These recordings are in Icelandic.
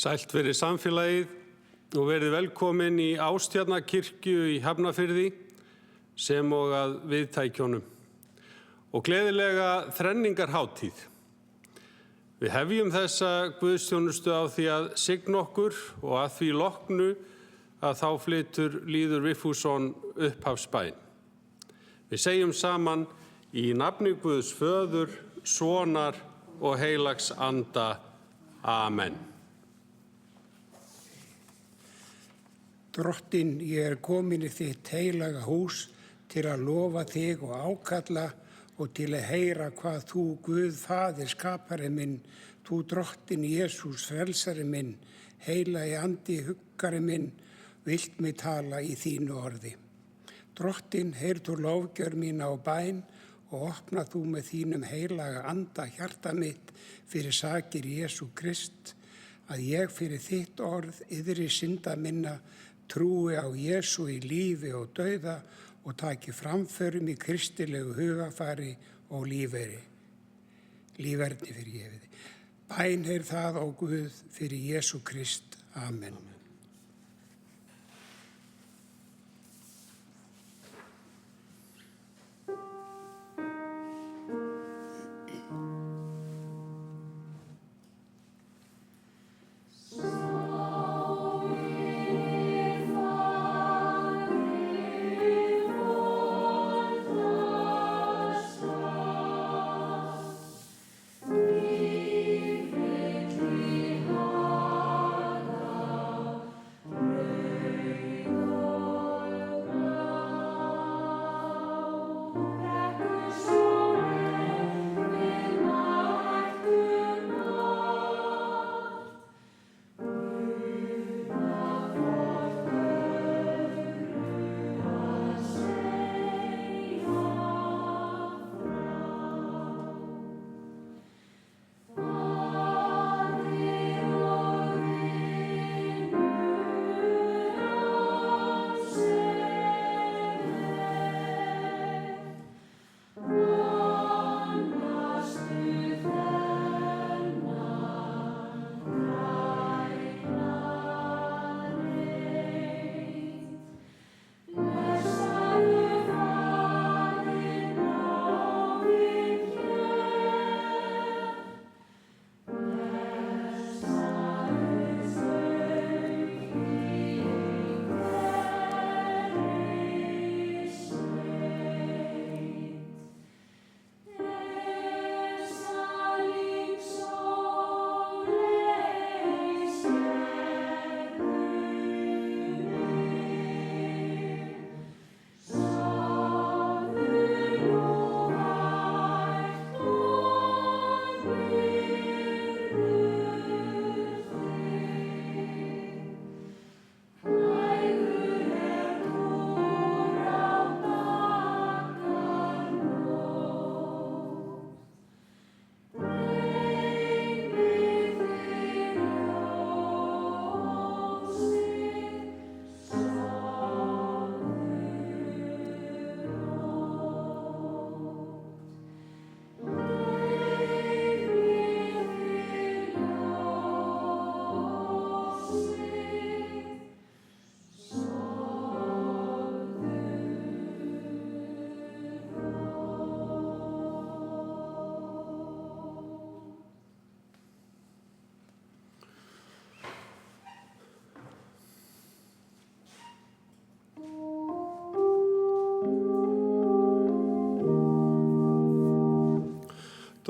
Sælt verið samfélagið og verið velkomin í Ástjarnarkirkju í Hafnarfirði sem og að viðtækjunum og gleðilega þrenningarhátíð. Við hefjum þessa guðsþjónustu á því að signa okkur og að því loknu að þá flytur Lýður Vigfússon upphafsbæn. Við segjum saman í nafni Guðs Föður, Sonar og heilags anda. Amen. Drottinn, ég komin í þitt heilaga hús til að lofa þig og ákalla og til að heyra hvað þú, Guð, Faðir, skapari minn, þú Drottinn Jesús, frelsari minn, heilagi andi, huggari minn, vilt mig tala í þínu orði. Drottinn, heyr þú lofgjör mína á bæn og opna þú með þínum heilaga anda hjarta mitt fyrir sakir Jesú Krist, að ég fyrir þitt orð yðri synda minna trúi á Jesú í lífi og dauða og taki framförum í kristilegu hugafari og líferni fyrir gefiði. Bæn heyr það, ó Guð, fyrir Jesú Krist. Amen.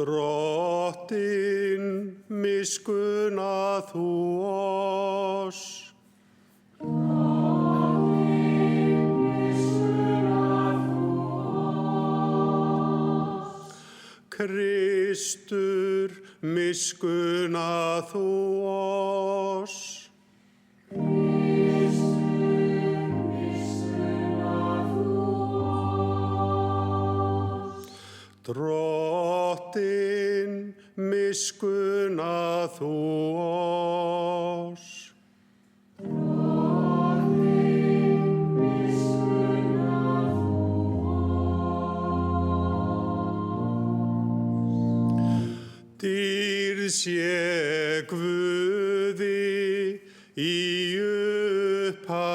Drottinn, miskunna þú oss. Kristur, miskunna þú oss. Drottinn, miskunna þú oss. Dýrð sé Guði í upphæðum.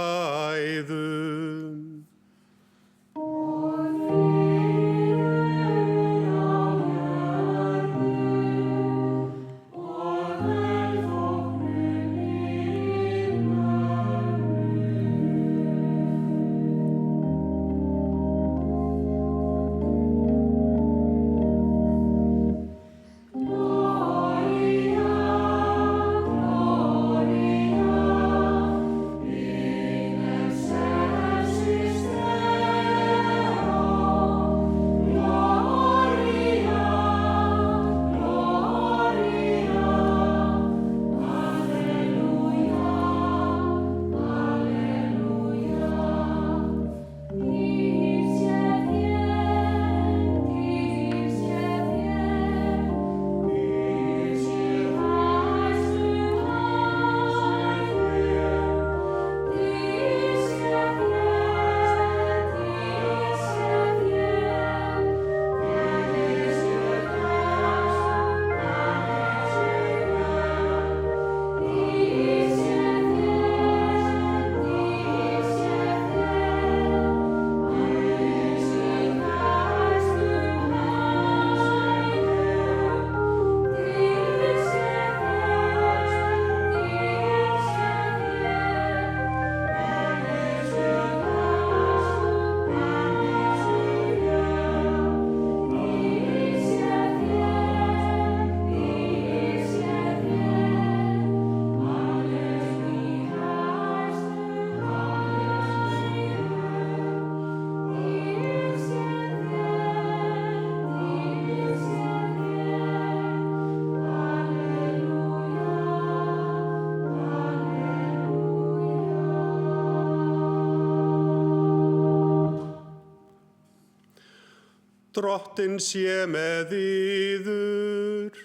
Drottinn sé með yður.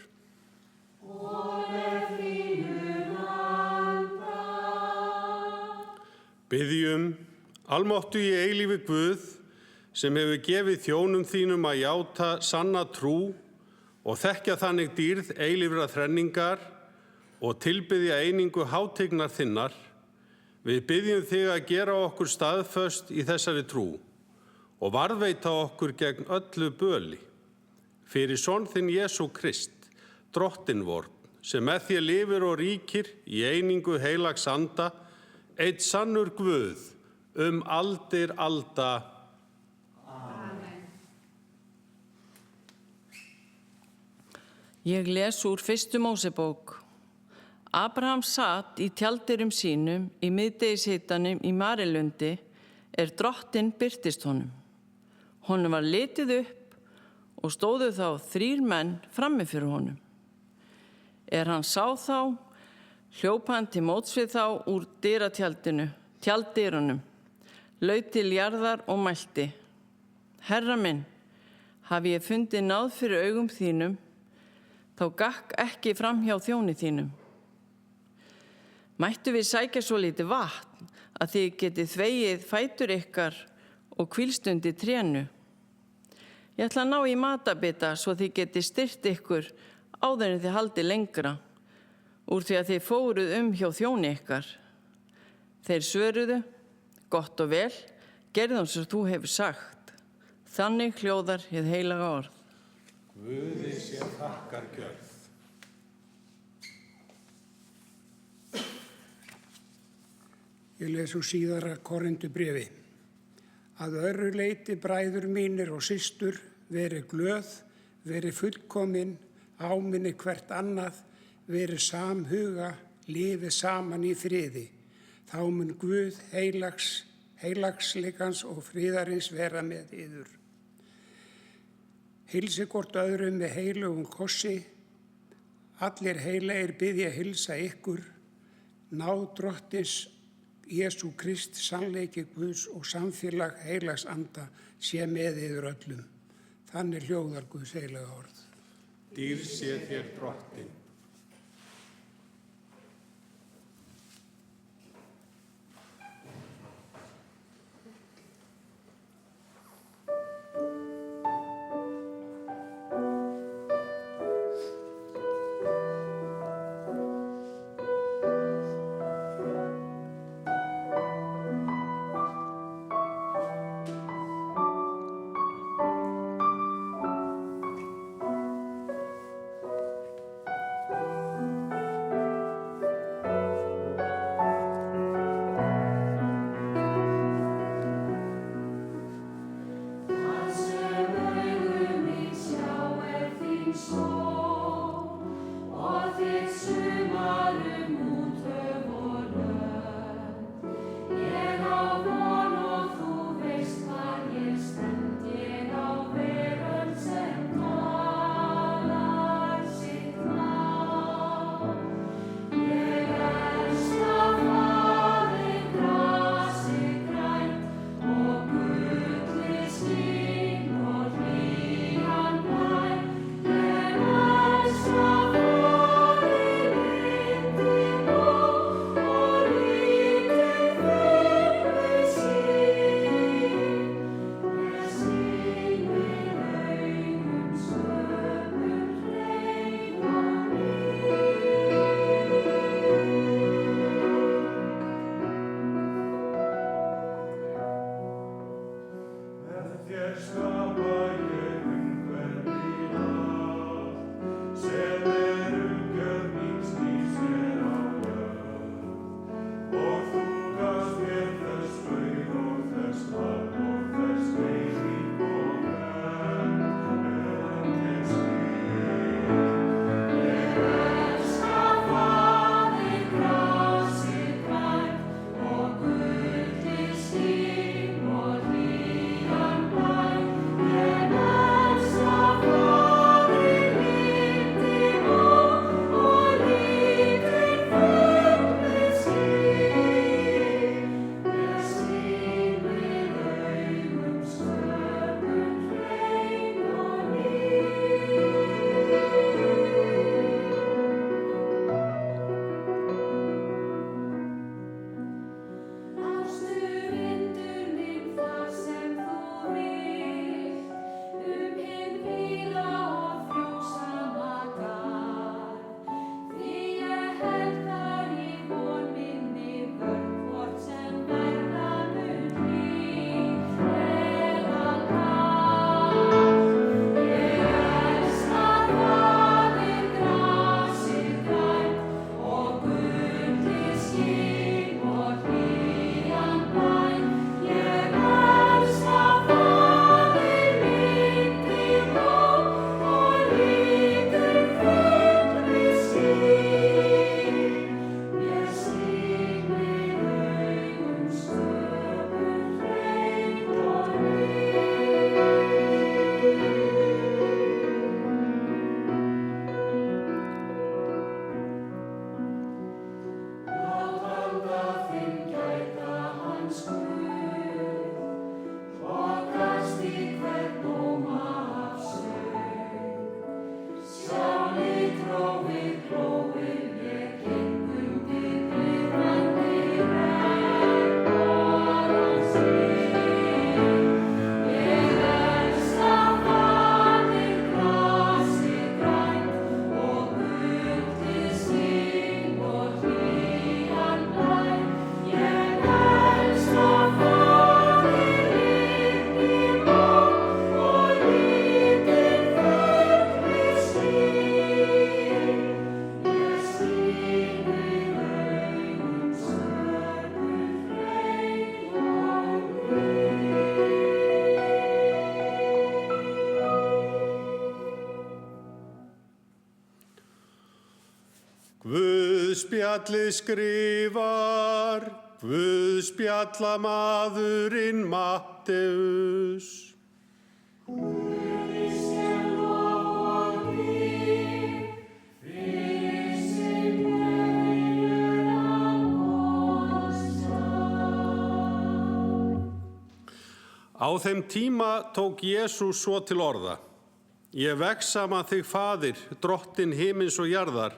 Og með þínum anda. Biðjum, almáttugi eilífi Guð, sem hefur gefið þjónum þínum að játa sanna trú og þekkja þannig dýrð eilífra þrenningar og tilbiðja einingu hátignar þinnar. Við biðjum þig að gera okkur staðföst í þessari trú og varðveita okkur gegn öllu böli. Fyrir son þinn Jesú Krist, Drottinn vorn, sem með þér lifir og ríkir í einingu heilags anda, einn sannur Guð, aldir alda. Amen. Ég les úr 1. Mósebók. Abraham sat í tjaldirum sínum í miðdegishitanum í Marilundi Drottinn birtist honum. Honum var litið upp og stóðu þá 3 menn frammi fyrir honum. Hann sá þá, hljóp hann til móts við þá úr tjalddyrunum, laut til jarðar og mælti: Herra minn, hafi ég fundið náð fyrir augum þínum, þá gakk ekki fram hjá þjóni þínum. Mættu við sækja svo lítið vatn að þið getið þvegið fætur ykkar og hvílstundi trénu. Ég ætla að ná í matabita svo þið getið styrkt ykkur áður en þið haldið lengra, úr því að þið fóruð hjá þjóni ykkar. Þeir svöruðu: Gott og vel, gerðum sem þú hefur sagt. Þannig hljóðar hið heilaga orð. Guði sé þakkargjörð. Ég les úr síðara Korintubréfi. Að öðru leyti, bræður mínir og systur, verið glöð, verið fullkomin, áminni hvert annað, verið samhuga, lifið saman í friði. Þá mun Guð heilagsleikans og friðarins vera með yður. Heilsi hvort öðrum með heilögum kossi. Allir heilagir biðja heilsa ykkur. Náð Drottins Jesú Krist, sannleiki Guðs og samfélag heilags anda sé með yður öllum. Þannig hljóðar Guðs heilaga orð. Dýr sé þér Drottinn. Guðspjallið skrifar, Guðspjallamaðurinn Matteus. Guði sé lof og prýði, fyrir sig greiður að ossa. Á þeim tíma tók Jesús svo til orða. Ég vex saman þig, Faðir, drottinn himins og jarðar,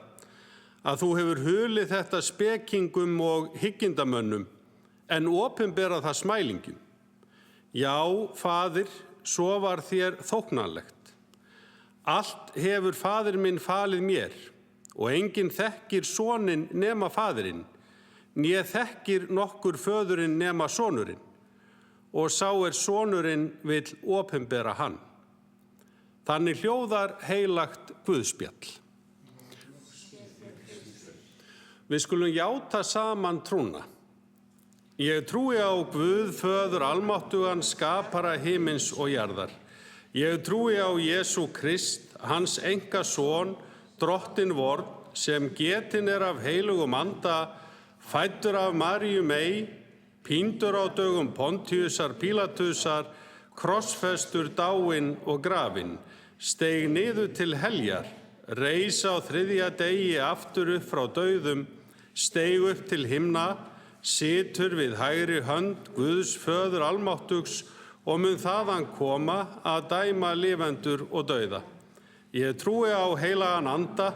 að þú hefur hulið þetta spekingum og hyggindamönnum, en opinberað það smælingjum. Já, Faðir, svo var þér þóknanlegt. Allt hefur Faðir minn falið mér, og enginn þekkir soninn nema Faðirinn, né þekkir nokkur föðurinn nema sonurinn, og sá sonurinn vill opinbera hann. Þannig hljóðar heilagt Guðspjall. Við skulum játa saman trúna. Ég trúi á Guð, föður almáttugan, skapara himins og jarðar. Ég trúi á Jesú Krist, hans einkason, drottinn vorn, sem getinn af heilugum anda, fæddur af Maríu mey, píndur á dögum Pontíusar Pílatusar, krossfestur, dáinn og grafinn, steig niður til heljar, reis á þriðja degi aftur upp frá dauðum, steig upp til himna, situr við hægri hönd Guðs föður almáttugs og mun þaðan koma að dæma lifendur og dauða. Ég trúi á heilagan anda,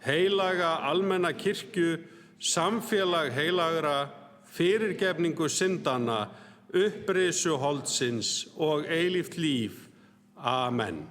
heilaga almenna kirkju, samfélag heilagra, fyrirgefningu syndanna, upprisu holdsins og eilíft líf. Amen.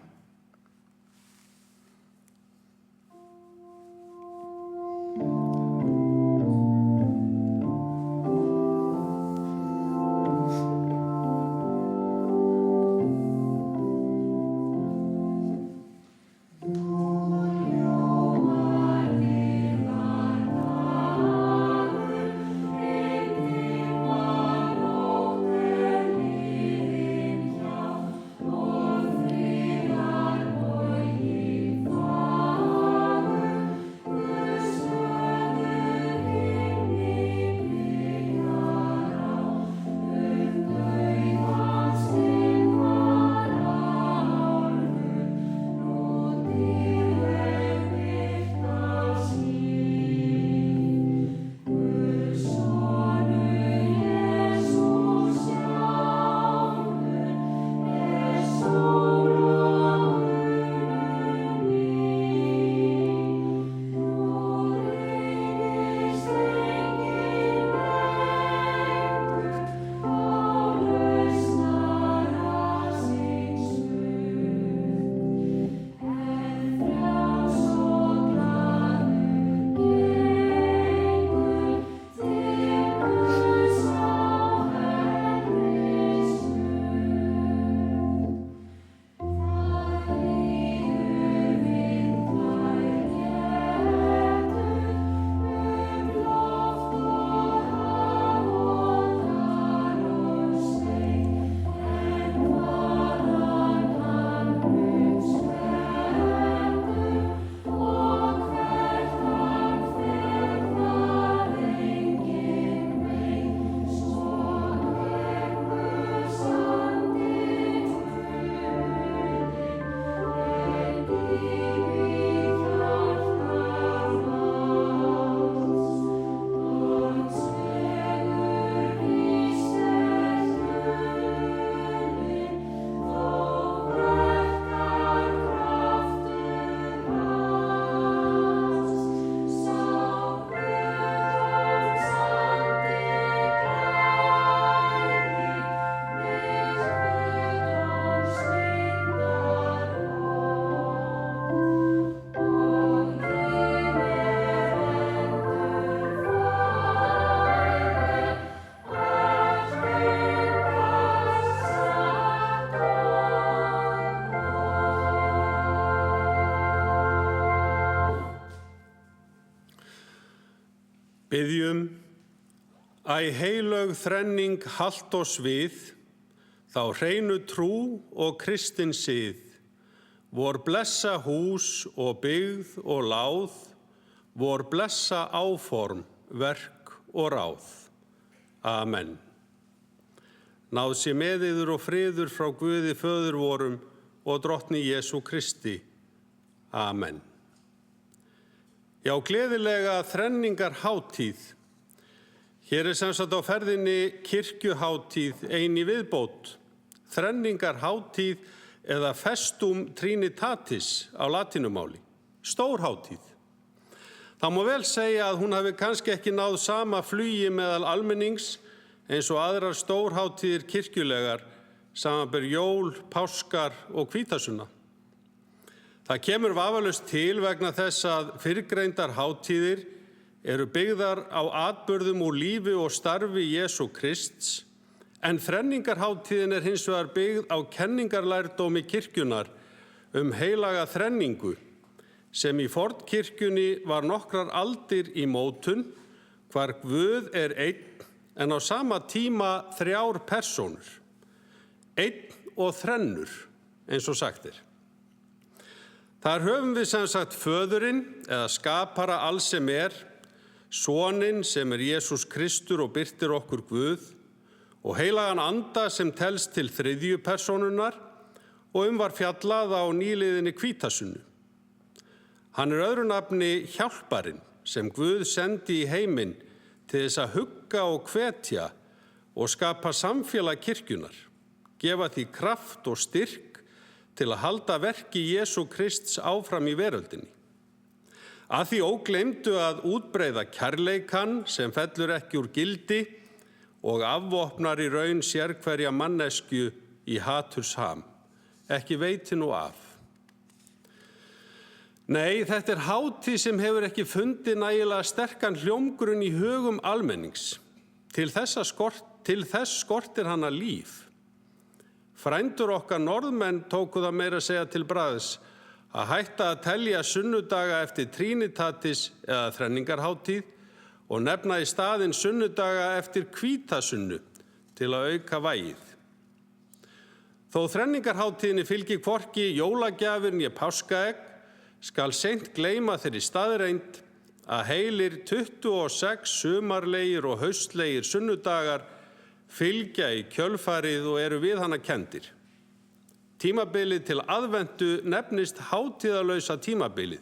Biðjum, æ heilög þrenning halt oss við, þá hreinu trú og kristin sið, vor blessa hús og byggð og láð, vor blessa áform, verk og ráð. Amen. Náð sé með yður og friður frá Guði föður vorum og drottni Jesú Kristi. Amen. Já, gleðilega þrenningarhátíð. Hér sem sagt á ferðinni kirkjuhátíð ein í viðbót. Þrenningarhátíð eða festum trinitatis á latínumáli. Stórhátíð. Það má vel segja að hún hafi kannski ekki náð sama flugi meðal almennings eins og aðrar stórhátíðir kirkjulegar, samanber jól, páskar og hvítasunna. Það kemur vafalaust til vegna þess að fyrrgreindar hátíðir eru byggðar á atburðum úr lífi og starfi Jesú Krists, en þrenningarhátíðin er hins vegar byggð á kenningarlærdómi kirkjunnar heilaga þrenningu, sem í fornkirkjunni var nokkrar aldir í mótun, hvar Guð er einn, en á sama tíma 3 persónur. Einn og þrennur, eins og sagt er. Þar höfum við sem sagt föðurinn, eða skapara alls sem er, soninn sem er Jesús Kristur og birtir okkur Guð, og heilagan anda sem telst til 3. persónunnar og var fjallað á nýliðinni hvítasunnu. Hann er öðru nafni hjálparinn sem Guð sendi í heiminn til þess að hugga og hvetja og skapa samfélag kirkjunar, gefa því kraft og styrk til að halda verki Jesú Krists áfram í veröldinni. Að því ógleymdu að útbreiða kærleikann sem fellur ekki úr gildi og afvopnar í raun sérhverja manneskju í hatursham. Ekki veiti nú af. Nei, þetta er hátíð sem hefur ekki fundið nægilega sterkan hljómgrunn í hugum almennings. Til þess skortir hana líf. Frændur okkar norðmenn tóku það meira að segja til bragðs að hætta að telja sunnudaga eftir trinitatis eða þrenningarhátíð og nefna í staðinn sunnudaga eftir hvítasunnu til að auka vægið. Þó þrenningarhátíðinni fylgi hvorki jólagjafir né páskaegg, skal seint gleyma þeirri staðreynd að heilir 26 sumarlegir og haustlegir sunnudagar fylgja í kjölfarið og eru við hana kenndir. Tímabilið til aðventu nefnist hátíðalausa tímabilið,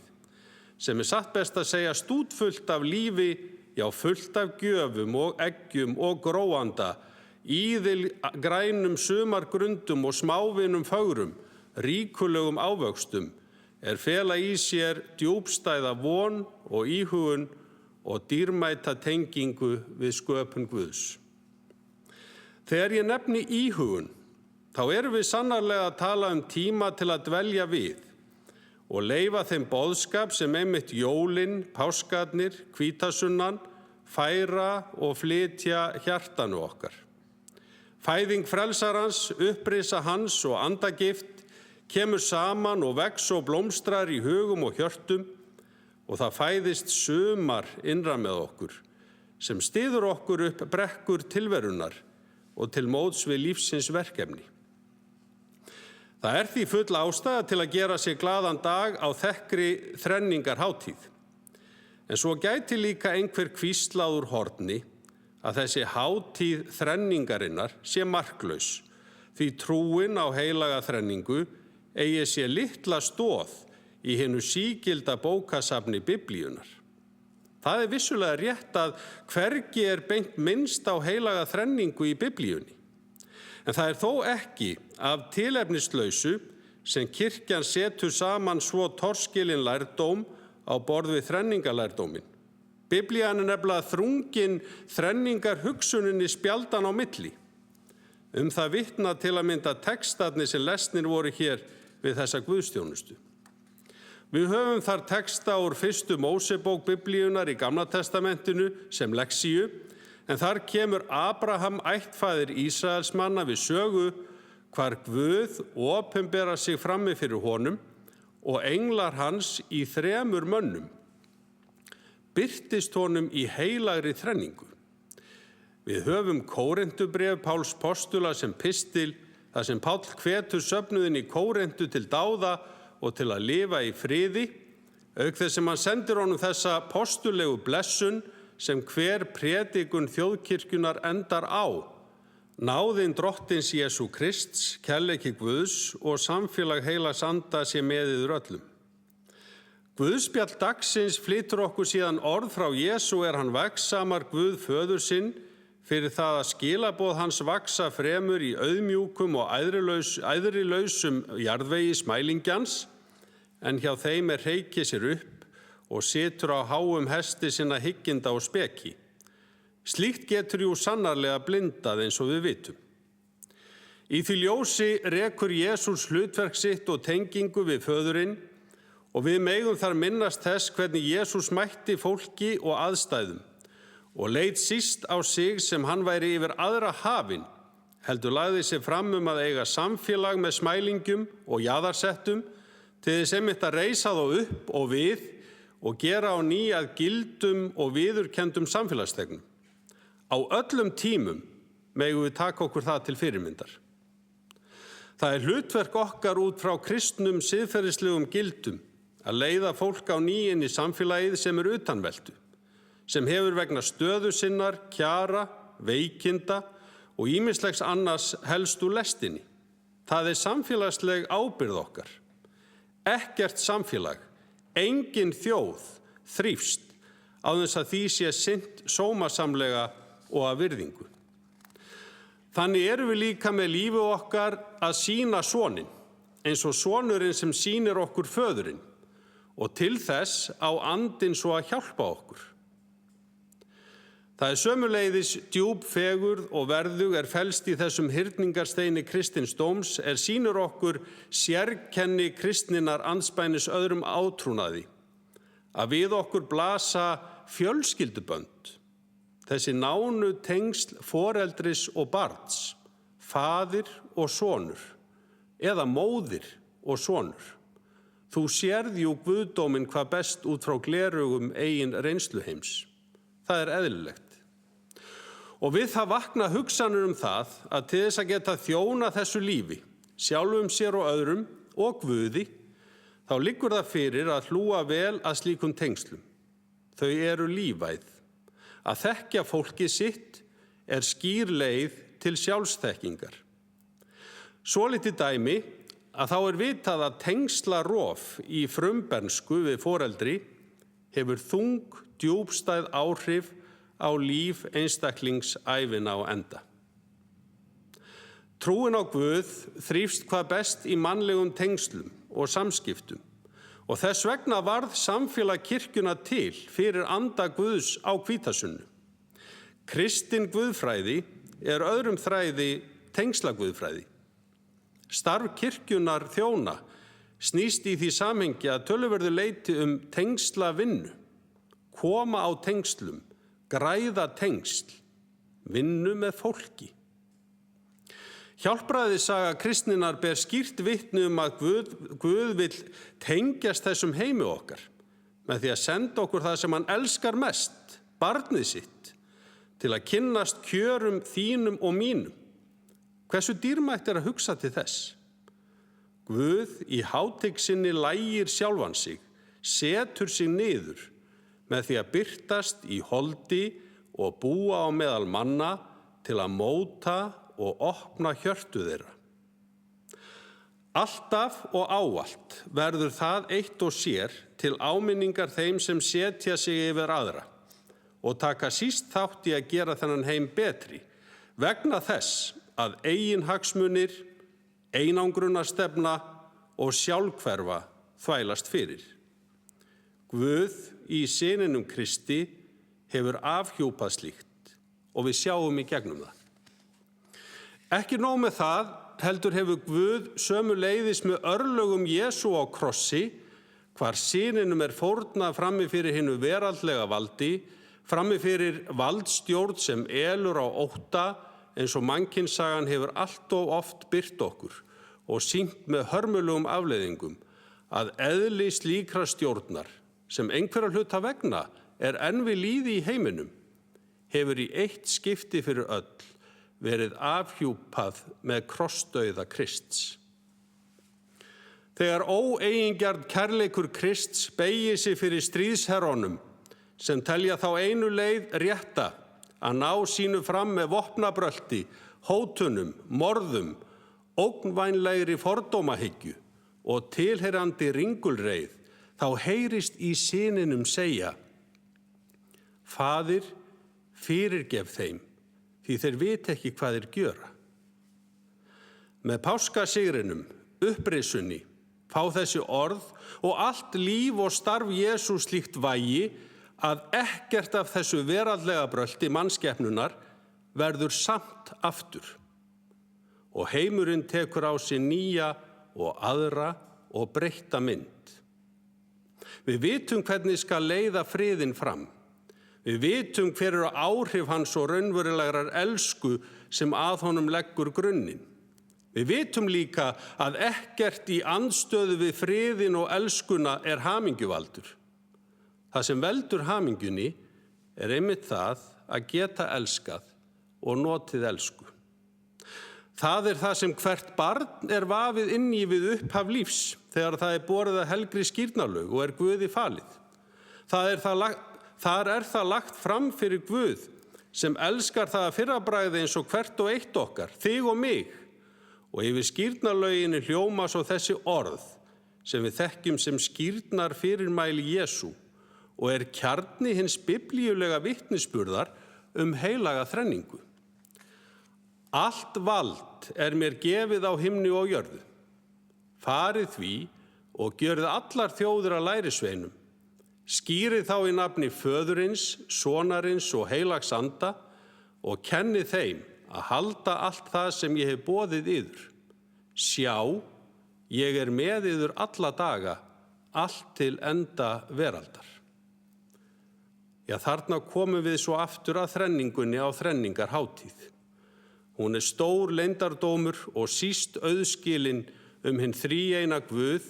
sem er satt best að segja stútfullt af lífi, já fullt af gjöfum og eggjum og gróanda, íðil grænum sumargrundum og smávinum fögrum, ríkulegum ávöxtum, fela í sér djúpstæða von og íhugun og dýrmæta tengingu við sköpun Guðs. Þegar ég nefni íhugun, þá erum við sannarlega að tala tíma til að dvelja við og leyfa þeim boðskap sem einmitt jólin, páskarnir, hvítasunnan, færa og flytja hjartanu okkar. Fæðing frelsarans, upprisa hans og andagift kemur saman og vex og blómstrar í hugum og hjörtum og það fæðist sumar innra með okkur sem styður okkur upp brekkur tilverunar og til móts við lífsins verkefni. Það er því full ástæða til að gera sig glaðan dag á þekkri þrenningarhátíð. En svo gæti líka einhver hvíslað úr horni að þessi hátíð þrenningarinnar sé marklaus, því trúin á heilaga þrenningu eigi sér litla stoð í hinu sígilda bókasafni Biblíunnar. Það er vissulega rétt að hvergi er beint minnst á heilaga þrenningu í Biblíunni. En það er þó ekki af tilefnislausu sem kirkjan setur saman svo torskilinn lærdóm á borð við þrenningalærdóminn. Biblían er nefnilega þrungin þrenningar hugsuninni spjaldan á milli. Það vitna til að mynda textarnir sem lesnir voru hér við þessa guðsþjónustu. Við höfum þar texta úr 1. Mósebók Biblíunnar í Gamla testamentinu sem lexíu, en þar kemur Abraham ættfaðir Ísraelsmanna við sögu hvar Guð opinberar sig frammi fyrir honum og englar hans í 3 mönnum. birtist honum í heilagri þrenningu. Við höfum Kórinthubréf Páls postula sem pistil, þar sem Páll hvetur söfnuðinn í Kórintu til dáða og til að lifa í friði, auk þess sem hann sendir honum þessa postulegu blessun sem hver predikun þjóðkirkjunar endar á. Náðin drottins Jesú Krists, kærleiki Guðs og samfélag heilags anda sé með yður öllum. Guðspjall dagsins flytur okkur síðan orð frá Jesú hann vegsamar Guð föður sinn fyrir það að skilaboð hans vaksa fremur í auðmjúkum og æðrilausum jarðvegi smælingjans, en hjá þeim hreykir sér upp og situr á háum hesti sinna hygginda og speki. Slíkt getur jú sannarlega blindað eins og við vitum. Í því ljósi rekur Jesús hlutverk sitt og tengingu við föðurinn og við megum þar minnast þess hvernig Jesús mætti fólki og aðstæðum og leit síst á sig sem hann væri yfir aðra hafin, heldur lagði sig fram að eiga samfélag með smælingjum og jaðarsettum til þess einmitt að reisa þá upp og við og gera á ný að gildum og viðurkenndum samfélagsþegnum. Á öllum tímum megum við taka okkur það til fyrirmyndar. Það hlutverk okkar út frá kristnum siðferðislegum gildum að leiða fólk á ný inn í samfélagið sem utanveltu, sem hefur vegna stöðu sinnar, kjara, veikinda og ýmislegs annars helst úr lestinni. Það samfélagsleg ábyrgð okkar. Ekkert samfélag, engin þjóð þrífst á þess að því sé sinnt sómasamlega og að virðingu. Þannig erum við líka með lífi okkar að sýna soninn, eins og sonurinn sem sýnir okkur föðurinn, og til þess á andinn svo að hjálpa okkur. Það sömuleiðis djúp fegurð og verðug felst í þessum hyrningarsteini kristins dóms sýnir okkur sérkenni kristninnar andspænis öðrum átrúnaði, að við okkur blasa fjölskyldubönd, þessi nánu tengsl foreldris og barns, faðir og sonur, eða móðir og sonur. Þú sérð jú guðdóminn hvað best út frá glerugum eigin reynsluheims. Það eðlilegt. Og við það vakna hugsanir það að til þess að geta þjóna þessu lífi, sjálfum sér og öðrum og Guði, þá liggur það fyrir að hlúa vel að slíkum tengslum. Þau eru lífæð. Að þekkja fólkið sitt skýr leið til sjálfsþekkingar. Svolítið dæmi að þá vitað að tengslarof í frumbernsku við foreldri hefur þung, djúpstæð áhrif á líf einstaklingsævina á enda. Trúin á Guð þrífst hvað best í mannlegum tengslum og samskiptum og þess vegna varð samfélag kirkjuna til fyrir anda Guðs á hvítasunnu. Kristin guðfræði öðrum þræði tengslaguðfræði. Starf kirkjunar þjóna snýst í því samhengi að töluverðu leyti tengslavinnu, koma á tengslum, græða tengsl, vinnu með fólki. Hjálpræðissaga kristninnar ber skýrt vitni að Guð vill tengjast þessum heimi okkar með því að senda okkur það sem hann elskar mest, barnið sitt, til að kynnast kjörum þínum og mínum. Hversu dýrmætt að hugsa til þess? Guð í hátign sinni lægir sjálfan sig, setur sig niður með því að birtast í holdi og búa á meðal manna til að móta og opna hjörtu þeirra. Alltaf og ávallt verður það eitt og sér til áminningar þeim sem setja sig yfir aðra og taka síst þátt í að gera þennan heim betri vegna þess að eigin hagsmunir, einangrunarstefna og sjálfhverfa þvælast fyrir. Guð í syninum Kristi hefur afhjúpað slíkt og við sjáum í gegnum það. Ekki nóg með það, heldur hefur Guð sömuleiðis með örlögum Jesú á krossi, hvar syninum fórnað frammi fyrir hinu veraldlega valdi, frammi fyrir valdstjórn sem elur á ótta, eins og mannkynssagan hefur allt of oft birt okkur og sýnt með hörmulegum afleiðingum að eðli slíkra stjórnar, sem einhverra hluta vegna er enn við lýði í heiminum, hefur í eitt skipti fyrir öll verið afhjúpað með krossdauða Krists. Þegar óeigingjörn kærleikur Krists beygir sig fyrir stríðsherrunum sem telja þá einu leið rétta að ná sínu fram með vopnabrölti, hótunum, morðum, ógnvænlegri fordómahyggju og tilheyrandi ringulreið, þá heyrist í syninum segja: Faðir, fyrirgef þeim, því þeir vita ekki hvað þeir gjöra. Með páskasigrinum, upprisunni, fá þessi orð og allt líf og starf Jesú slíkt vægi að ekkert af þessu veraldlega brölti mannskepnunar verður samt aftur. Og heimurinn tekur á sig nýja og aðra og breytta mynd. Við vitum hvernig skal leiða friðinn fram. Við vitum hver eru áhrif hans og raunverulegrar elsku sem að honum leggur grunninn. Við vitum líka að ekkert í andstöðu við friðinn og elskuna er hamingjuvaldur. Það sem veldur hamingjunni er einmitt það að geta elskað og notið elsku. Það er það sem hvert barn er vafið inn í við upphaf lífs þegar það er borið að helgri skírnarlaug og er Guði falið. Þar er það lagt fram fyrir Guð sem elskar það að fyrrabragði eins og hvert og eitt okkar, þig og mig. Og yfir skírnarlauginni hljóma svo þessi orð sem við þekkjum sem skírnar fyrirmæli Jesú og er kjarni hins biblíulega vitnisburðar heilaga þrenningu. Allt vald er mér gefið á himni og jörðu. Farið því og gjörið allar þjóðir að lærisveinum. Skýrið þá í nafni Föðurins, Sonarins og heilags anda og kennið þeim að halda allt það sem ég hef boðið yður. Sjá, ég er með yður alla daga, allt til enda veraldar. Já, þarna komum við svo aftur að þrenningunni á þrenningarhátíð. Hún er stór leyndardómur og síst auðskilin hinn þríeina Guð,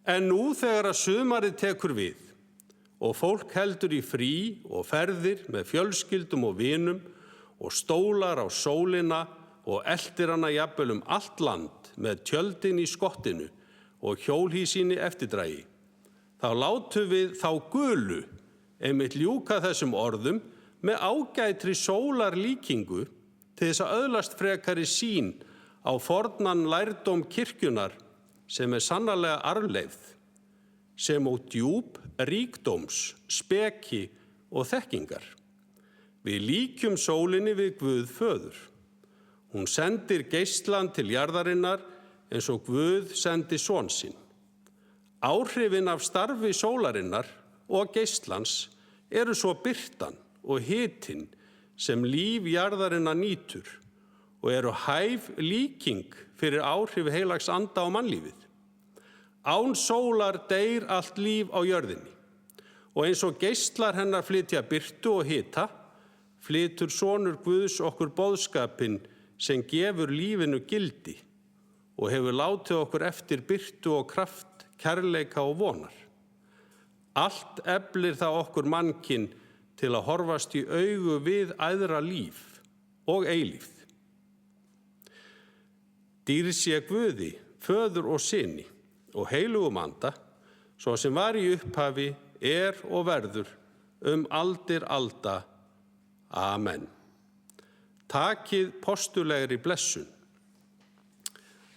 en nú þegar að sumarið tekur við og fólk heldur í frí og ferðir með fjölskyldum og vinum og stólar á sólina og eltir hana jafnvel allt land með tjöldin í skottinu og hjólhýsinni eftirdragi, þá látum við þá gulu einmitt ljúka þessum orðum með ágætri sólarlíkingu til þess að öðlast frekari sýn á fornan lærdóm kirkjunar sem er sannarlega arfleifð, sem og djúp ríkdóms, speki og þekkingar. Við líkjum sólinni við Guð föður. Hún sendir geislan til jarðarinnar eins og Guð sendi son sinn. Áhrifin af starfi sólarinnar og geislans eru svo birtan og hitinn sem líf jarðarinnar nýtur og eru hæf líking fyrir áhrif heilags anda á mannlífið. Án sólar deyr allt líf á jörðinni og eins og geislar hennar flytja birtu og hita, flytur sonur Guðs okkur boðskapinn sem gefur lífinu gildi og hefur látið okkur eftir birtu og kraft, kærleika og vonar. Allt eflir það okkur mannkinn til að horfast í augu við æðra líf og eilífð. Dýrð sé Guði, Föður og Syni og heilugum anda, svo sem var í upphafi, er og verður aldir alda. Amen. Takið postulegri blessun.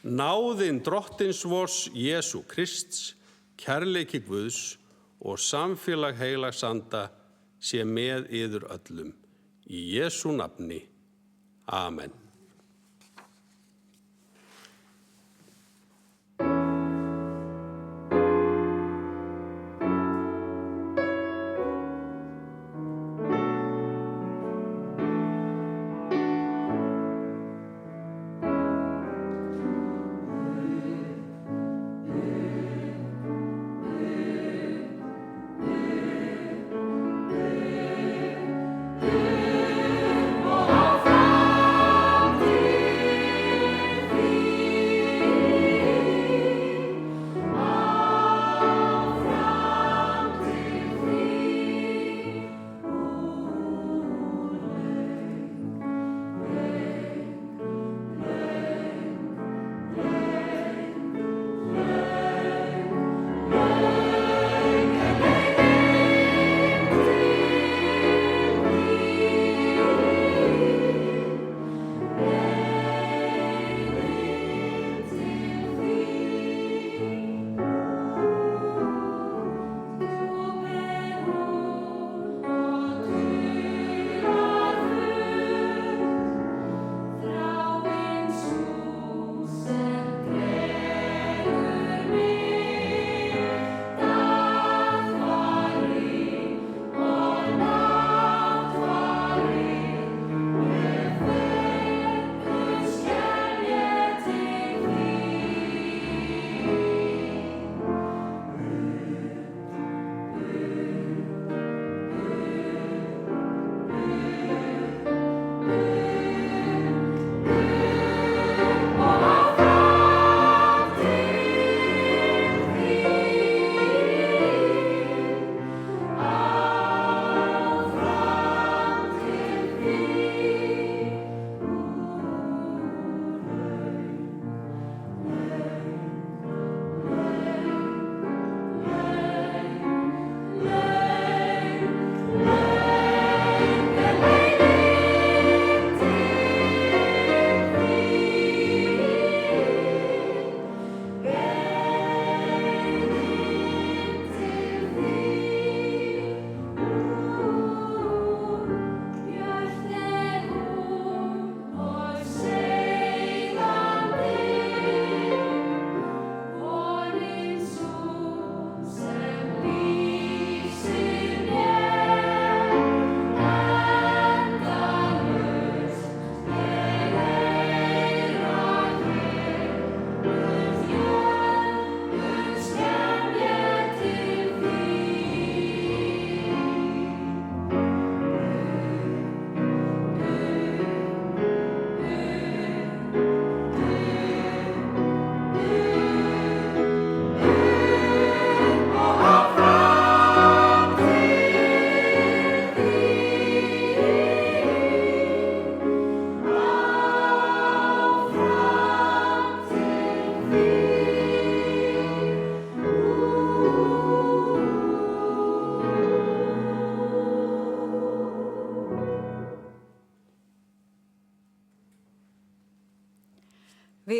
Náðin Drottins vors Jesú Krists, kærleiki Guðs og samfélag heilags anda sé með yður öllum. Í Jesú nafni. Amen. Fram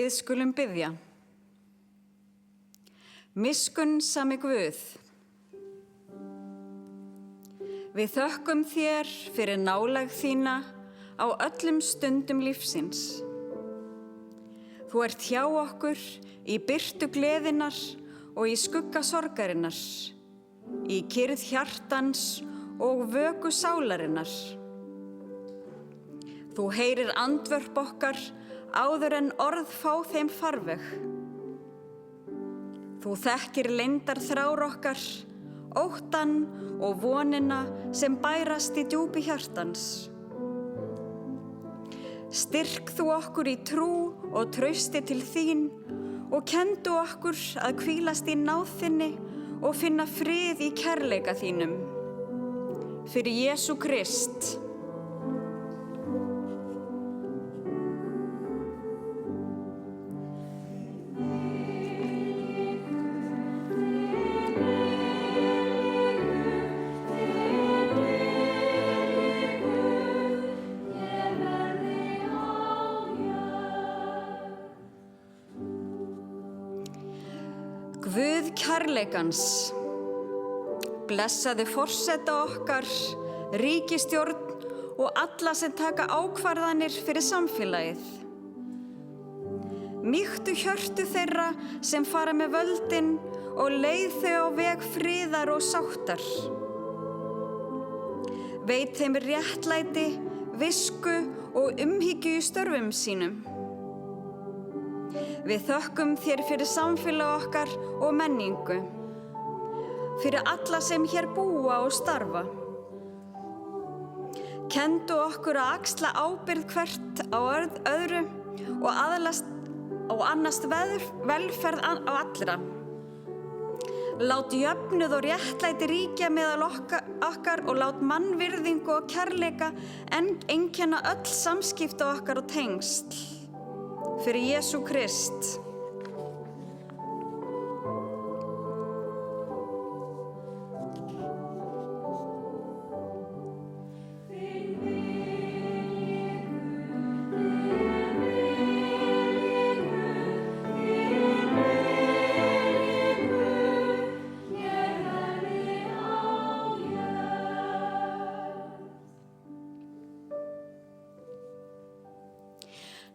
Við skulum biðja. Miskunnsami Guð, við þökkum þér fyrir nálægð þína á öllum stundum lífsins. Þú ert hjá okkur í birtu gleðinnar og í skugga sorgarinnar, í kyrrð hjartans og vöku sálarinnar. Þú heyrir andvörp okkar áður en orð fá þeim farveg. Þú þekkir leyndar þrár okkar, óttann og vonina sem bærast í djúpi hjartans. Styrk þú okkur í trú og trausti til þín og kenndu okkur að hvílast í náð þinni og finna frið í kærleika þínum. Fyrir Jesú Krist. Guð kærleikans, blessaði forseta okkar, ríkisstjórn og alla sem taka ákvarðanir fyrir samfélagið. Mýktu hjörtu þeirra sem fara með völdin og leið þau á veg friðar og sáttar. Veit þeim réttlæti, visku og umhyggju í störfum sínum. Við þökkum þér fyrir samfélag okkar og menningu, fyrir alla sem hér búa og starfa. Kenndu okkur að axla ábyrgð hvert á öðru og annast velferð á allra. Lát jöfnuð og réttlæti ríkja meðal okkar og lát mannvirðingu og kærleika einkenna öll samskipti okkar og tengsl. Fyrir Jesú Krist.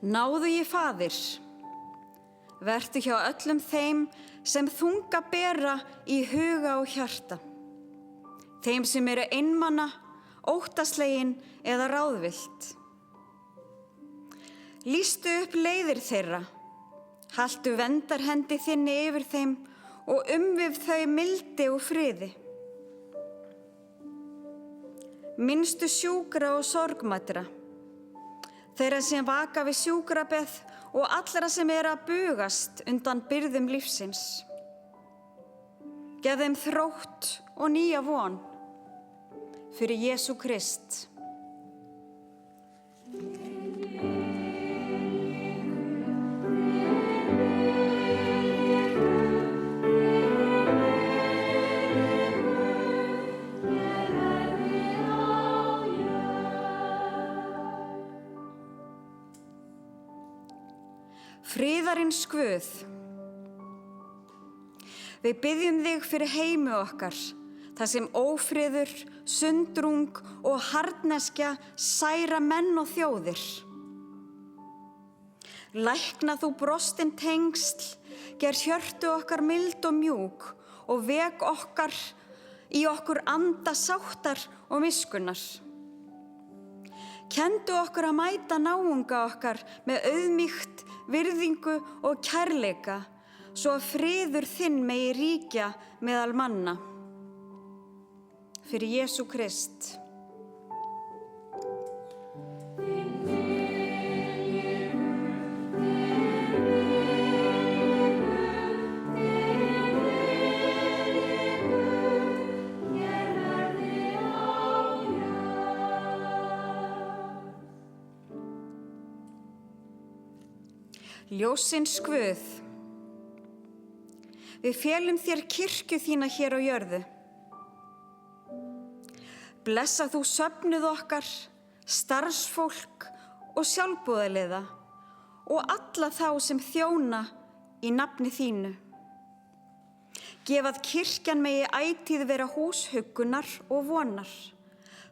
Náðu ég Faðir, vertu hjá öllum þeim sem þunga bera í huga og hjarta, þeim sem eru einmana, óttaslegin eða ráðvillt. Lýstu upp leiðir þeirra, haltu verndarhendi þinni yfir þeim og umvif þau mildi og friði. Minnstu sjúkra og sorgmædra, þeirra sem vaka við sjúkrabeð og allra sem eru að bugast undan byrðum lífsins. Gef þeim þrótt og nýja von. Fyrir Jesú Krist. Friðarins Guð, við biðjum þig fyrir heimi okkar, þar sem ófriður, sundrung og harðneskja særa menn og þjóðir. Lækna þú brostin tengsl, ger hjörtu okkar mild og mjúk og vek okkar í okkur anda sáttar og miskunnar. Kenndu okkur að mæta náunga okkar með auðmýkt, virðingu og kærleika, svo að friður þinn megi ríkja meðal manna. Fyrir Jesú Krist. Ljósins Guð, við felum þér kirkju þína hér á jörðu. Blessa þú söfnuð okkar, starfsfólk og sjálfboðaliða og alla þá sem þjóna í nafni þínu. Gef að kirkjan megi ætíð vera hús huggunar og vonar,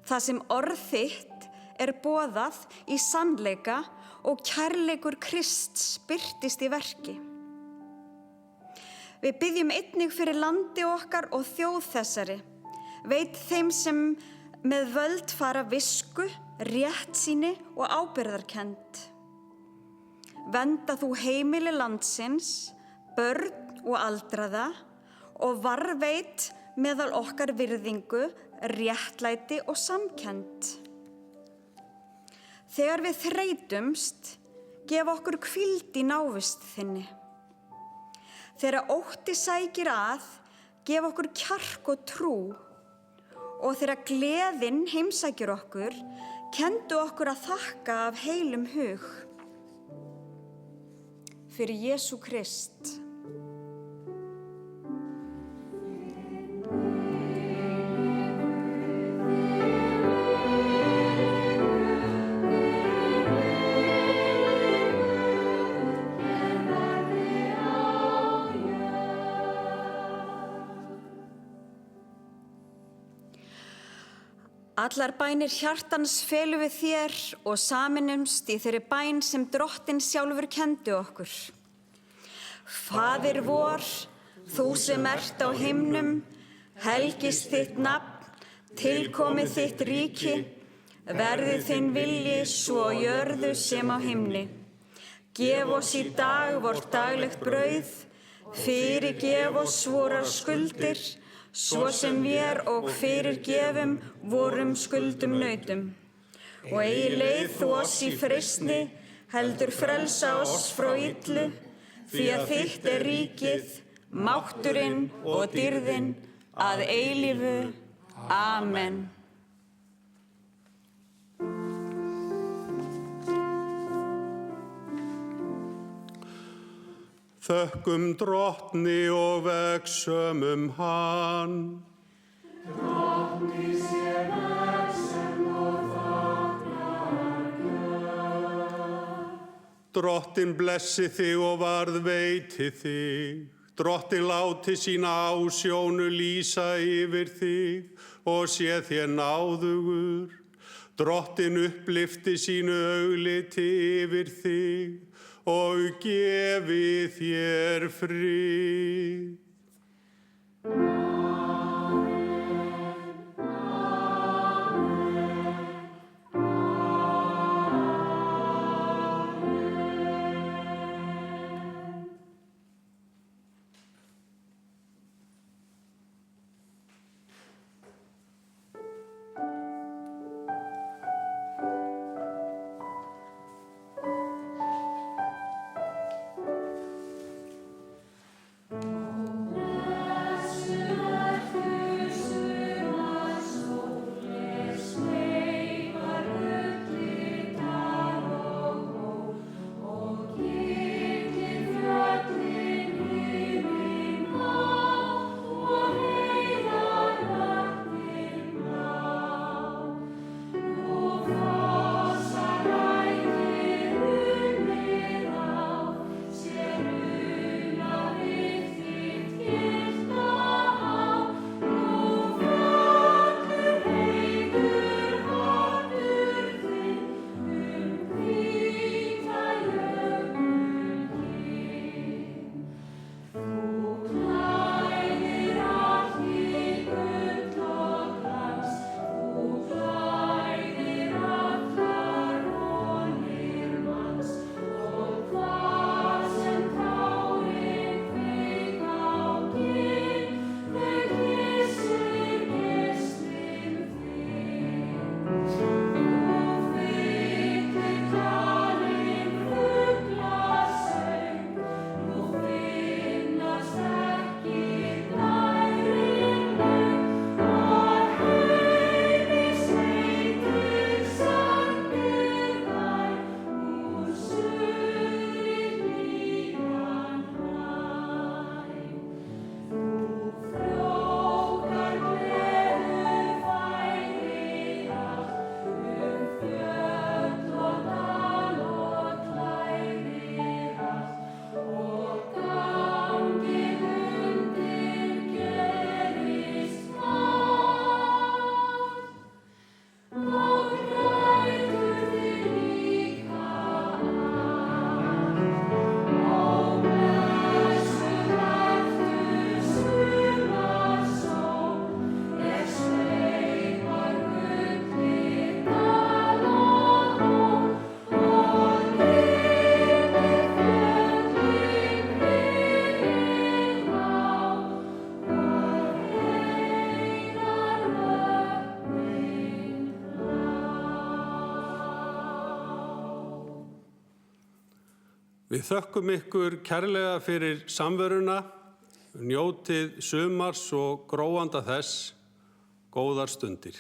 þar sem orð þitt er boðað í sannleika og kærleikur Krists birtist í verki. Við biðjum einnig fyrir landi okkar og þjóð þessari. Veit þeim sem með völd fara visku, réttsýni og ábyrgðarkennd. Vernda þú heimili landsins, börn og aldraða og varveit meðal okkar virðingu, réttlæti og samkennd. Þegar við þreytumst, gef okkur hvíld í návist þinni. Þegar ótti sækir að, gef okkur kjark og trú. Og þegar gleðin heimsækir okkur, kenndu okkur að þakka af heilum hug. Fyrir Jesú Krist. Allar bænir hjartans felum við þér og saminumst í þeirri bæn sem Drottinn sjálfur kenndi okkur. Faðir vor, þú sem ert á himnum, helgist þitt nafn, tilkomi þitt ríki, verði þinn vilji svo á jörðu sem á himni. Gef oss í dag vort daglegt brauð, fyrirgef oss vorar skuldir, svo sem vér og fyrirgefum vorum skuldum nautum. Og eigi leið þú oss í freistni, heldur frelsa oss frá illu, því að þitt er ríkið, mátturinn og dýrðin að eilífu. Amen. Þökkum Drottni og vegsömum hann. Drottni sé vegsöm og þakklæti. Drottinn blessi þig og varð veiti þig. Drottinn láti sína ásjónu lýsa yfir þig og sé þér náðugur. Drottinn upplyfti sínu augliti yfir þig og gefi þér frið. Ó Við þökkum ykkur kærlega fyrir samveruna, njótið sumars og gróanda þess, góðar stundir.